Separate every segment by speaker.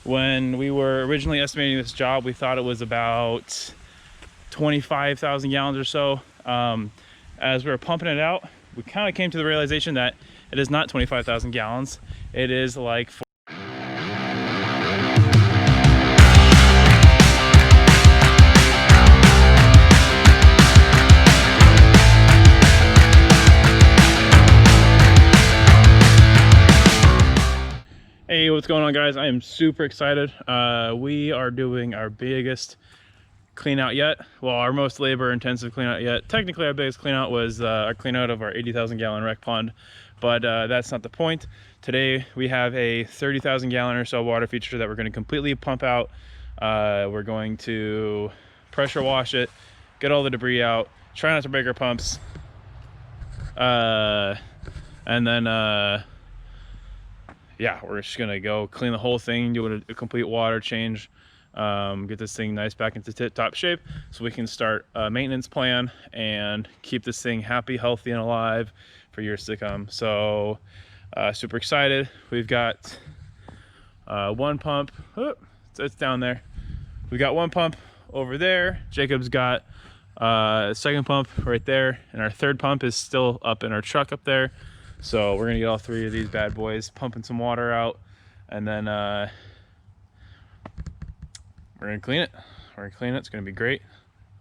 Speaker 1: When we were originally estimating this job, we thought it was about 25,000 gallons or so. As we were pumping it out, we kind of came to the realization that it is not 25,000 gallons. It is like Hey, what's going on, guys? I am super excited. We are doing our biggest clean out yet. Well, our most labor intensive clean out yet. Technically, our biggest clean out was our clean out of our 80,000 gallon rec pond, but that's not the point. Today, we have a 30,000 gallon or so water feature that we're going to completely pump out. We're going to pressure wash it, get all the debris out, try not to break our pumps, and then yeah, we're just gonna go clean the whole thing, do a complete water change, get this thing nice back into tip-top shape so we can start a maintenance plan and keep this thing happy, healthy, and alive for years to come. So super excited. We've got one pump, it's down there. We got one pump over there. Jacob's got a second pump right there, and our third pump is still up in our truck up there. So we're gonna get all three of these bad boys pumping some water out, and then we're gonna clean it. We're gonna clean it. It's gonna be great.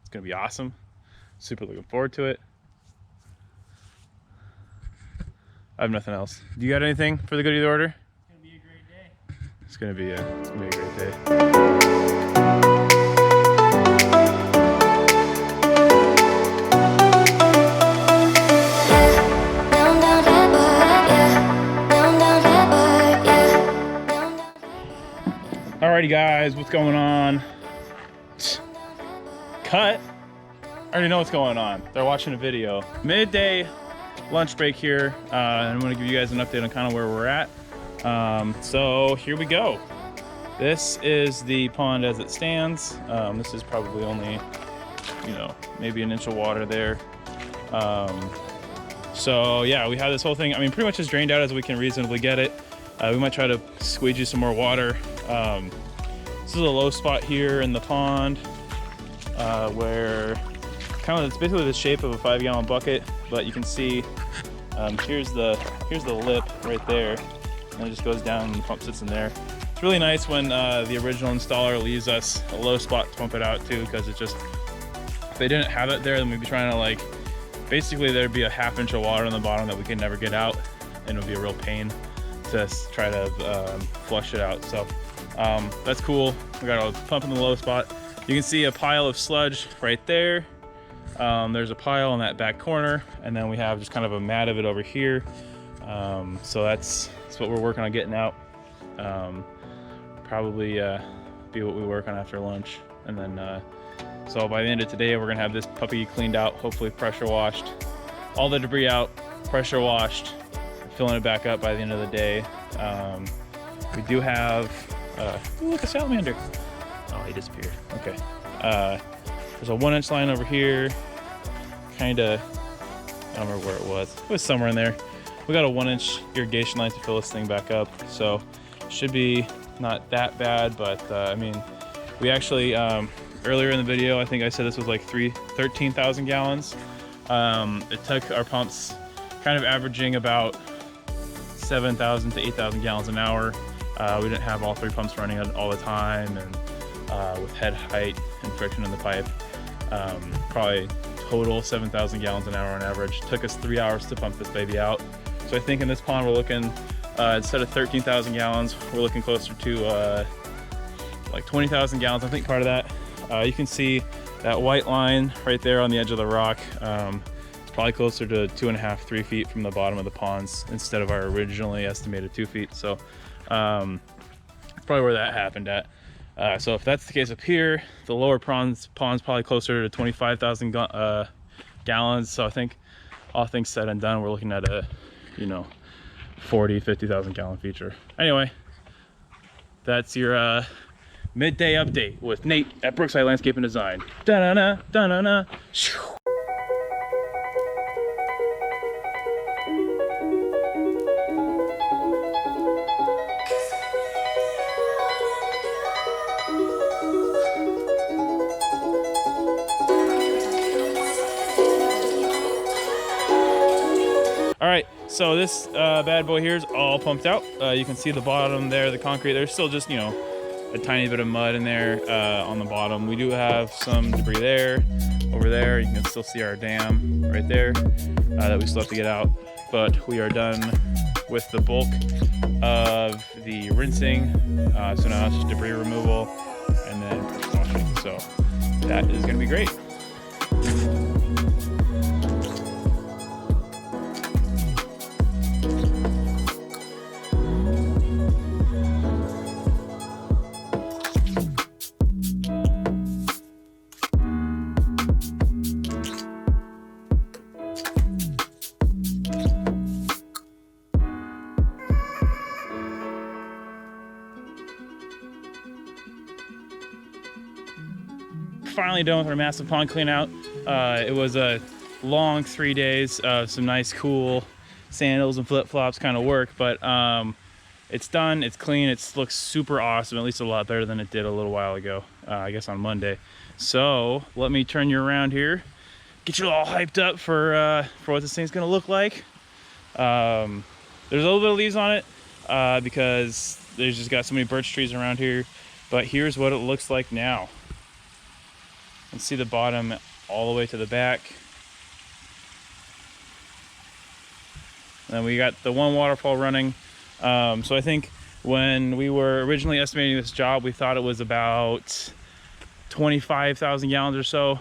Speaker 1: It's gonna be awesome. Super looking forward to it. I have nothing else. Do you got anything for the good of the order?
Speaker 2: It's gonna be a great day.
Speaker 1: It's gonna be a great day. Alrighty, guys, what's going on? Cut. I already know what's going on. They're watching a video. Midday lunch break here. I'm gonna give you guys an update on kind of where we're at. So here we go. This is the pond as it stands. This is probably only, you know, maybe an inch of water there. So yeah, we have this whole thing. I mean, pretty much as drained out as we can reasonably get it. We might try to squeegee some more water. This is a low spot here in the pond where kind of it's basically the shape of a 5-gallon bucket, but you can see here's the lip right there, and it just goes down and the pump sits in there. It's really nice when the original installer leaves us a low spot to pump it out to, because it just, if they didn't have it there, then we'd be trying to, like, basically there'd be a ½ inch of water on the bottom that we could never get out, and it would be a real pain to try to flush it out. So that's cool. We got a pump in the low spot. You can see a pile of sludge right there. There's a pile in that back corner, and then we have just kind of a mat of it over here. So that's what we're working on getting out. Probably be what we work on after lunch, and then so by the end of today we're gonna have this puppy cleaned out, hopefully pressure washed, all the debris out, pressure washed, filling it back up by the end of the day. We do have ooh, look, a salamander. Oh, he disappeared. Okay. There's a 1-inch line over here. Kinda, I don't remember where it was. It was somewhere in there. We got a 1-inch irrigation line to fill this thing back up. So should be not that bad, but I mean, we actually, earlier in the video, I think I said this was like 13,000 gallons. It took our pumps kind of averaging about 7,000 to 8,000 gallons an hour. We didn't have all 3 pumps running all the time, and with head height and friction in the pipe, probably total 7,000 gallons an hour on average. Took us 3 hours to pump this baby out. So I think in this pond we're looking, instead of 13,000 gallons, we're looking closer to like 20,000 gallons. I think part of that, you can see that white line right there on the edge of the rock. It's probably closer to 2.5, 3 feet from the bottom of the ponds instead of our originally estimated 2 feet. So probably where that happened at. So if that's the case up here, the lower pond's probably closer to 25,000 gallons. So I think all things said and done, we're looking at a, you know, 40, 50,000 gallon feature. Anyway, that's your midday update with Nate at Brookside Landscape and Design. Da-na-na, da-na-na. So this bad boy here is all pumped out. You can see the bottom there, the concrete. There's still just, you know, a tiny bit of mud in there on the bottom. We do have some debris there, over there. You can still see our dam right there that we still have to get out. But we are done with the bulk of the rinsing. So now it's just debris removal and then pressure washing. So that is gonna be great. Finally done with our massive pond clean out. It was a long 3 days of some nice cool sandals and flip-flops kind of work, but it's done, it's clean, it looks super awesome, at least a lot better than it did a little while ago, I guess on Monday. So let me turn you around here, get you all hyped up for what this thing's gonna look like. There's a little bit of leaves on it because there's just got so many birch trees around here, but here's what it looks like now. You can see the bottom all the way to the back. And then we got the one waterfall running. So I think when we were originally estimating this job, we thought it was about 25,000 gallons or so.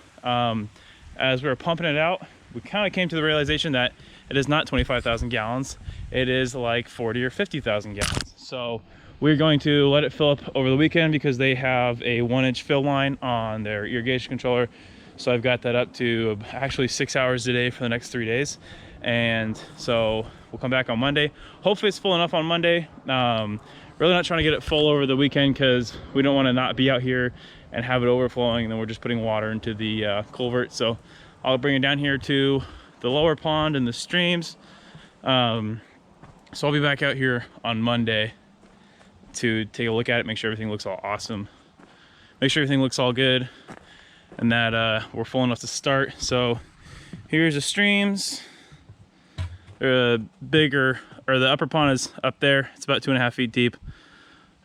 Speaker 1: As we were pumping it out, we kind of came to the realization that it is not 25,000 gallons. It is like 40 or 50,000 gallons. So we're going to let it fill up over the weekend because they have a 1-inch fill line on their irrigation controller. So I've got that up to actually 6 hours a day for the next 3 days. And so we'll come back on Monday. Hopefully it's full enough on Monday. Really not trying to get it full over the weekend because we don't want to not be out here and have it overflowing and then we're just putting water into the culvert. So I'll bring it down here to the lower pond and the streams. So I'll be back out here on Monday to take a look at it, make sure everything looks all awesome, make sure everything looks all good, and that we're full enough to start. So here's the streams. They're bigger, or the upper pond is up there. It's about 2.5 feet deep.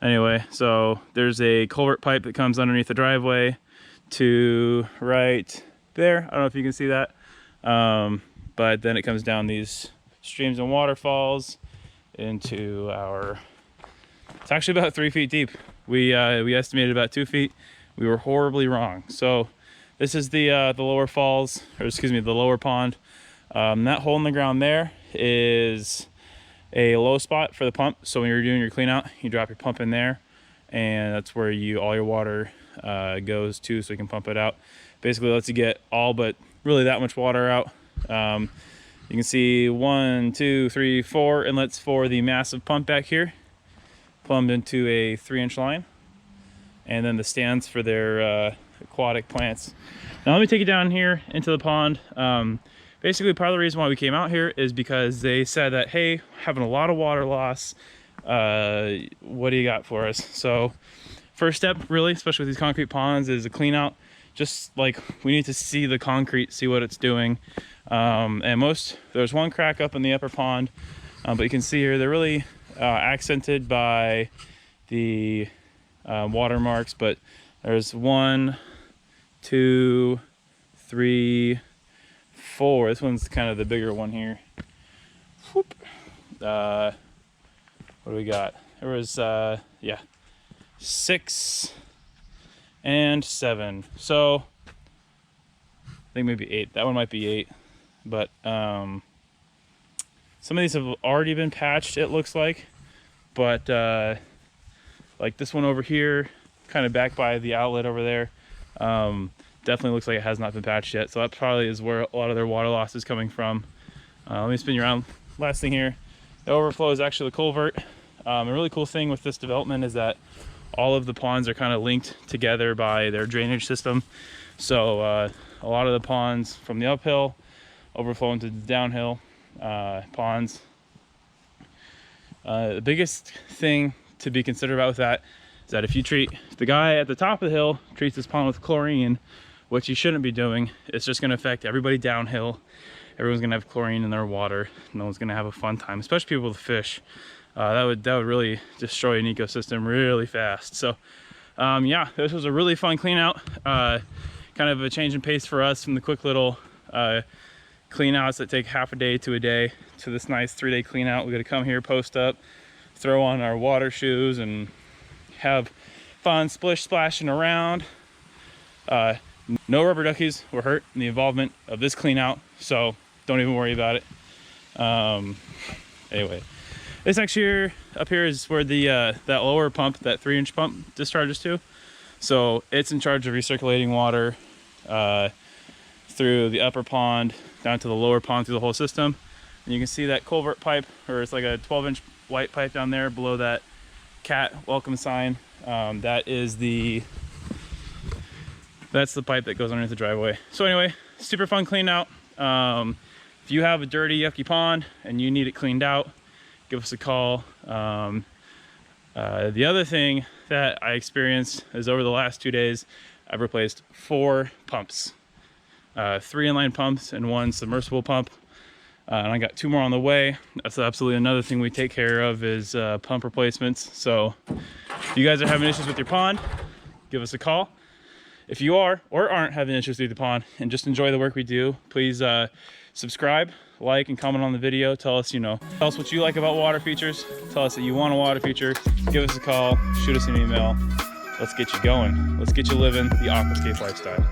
Speaker 1: Anyway, so there's a culvert pipe that comes underneath the driveway to right there. I don't know if you can see that, but then it comes down these streams and waterfalls into our, it's actually about 3 feet deep. We estimated about 2 feet. We were horribly wrong. So this is the lower falls, or excuse me, the lower pond. That hole in the ground there is a low spot for the pump. So when you're doing your clean out, you drop your pump in there, and that's where all your water goes to, so you can pump it out. Basically lets you get all but really that much water out. You can see 1, 2, 3, 4 inlets for the massive pump back here, plumbed into a 3-inch line, and then the stands for their aquatic plants. Now let me take you down here into the pond. Basically part of the reason why we came out here is because they said that, hey, having a lot of water loss, what do you got for us? So first step really, especially with these concrete ponds, is a clean out. Just like we need to see the concrete, see what it's doing. And there's one crack up in the upper pond, but you can see here they're really accented by the watermarks, but there's 1, 2, 3, 4. This one's kind of the bigger one here. Whoop. What do we got? There was yeah, 6 and 7. So I think maybe 8. That one might be 8, but some of these have already been patched, it looks like, but like this one over here, kind of back by the outlet over there, definitely looks like it has not been patched yet. So that probably is where a lot of their water loss is coming from. Let me spin you around. Last thing here, the overflow is actually the culvert. A really cool thing with this development is that all of the ponds are kind of linked together by their drainage system. So a lot of the ponds from the uphill overflow into the downhill ponds. The biggest thing to be considered about with that is that if the guy at the top of the hill treats this pond with chlorine, which you shouldn't be doing, it's just going to affect everybody downhill. everyone's gonna have chlorine in their water. No one's gonna have a fun time, especially people with fish. That would really destroy an ecosystem really fast. So yeah, this was a really fun clean out. Kind of a change in pace for us from the quick little clean outs that take half a day to a day to this nice 3-day clean out. We got to come here, post up, throw on our water shoes, and have fun splish splashing around. No rubber duckies were hurt in the involvement of this clean out, so don't even worry about it. Anyway, this next here up here is where the that lower pump, that 3-inch pump, discharges to. So it's in charge of recirculating water through the upper pond down to the lower pond through the whole system. And you can see that culvert pipe, or it's like a 12-inch white pipe down there below that cat welcome sign. That's the pipe that goes underneath the driveway. So anyway, super fun clean out. If you have a dirty, yucky pond and you need it cleaned out, give us a call. The other thing that I experienced is over the last 2 days, I've replaced 4 pumps, 3 inline pumps and 1 submersible pump. And I got 2 more on the way. That's absolutely another thing we take care of is pump replacements. So if you guys are having issues with your pond, give us a call. If you are or aren't having issues with the pond and just enjoy the work we do, please subscribe, like, and comment on the video. Tell us, tell us what you like about water features. Tell us that you want a water feature. Give us a call, shoot us an email. Let's get you going. Let's get you living the aquascape lifestyle.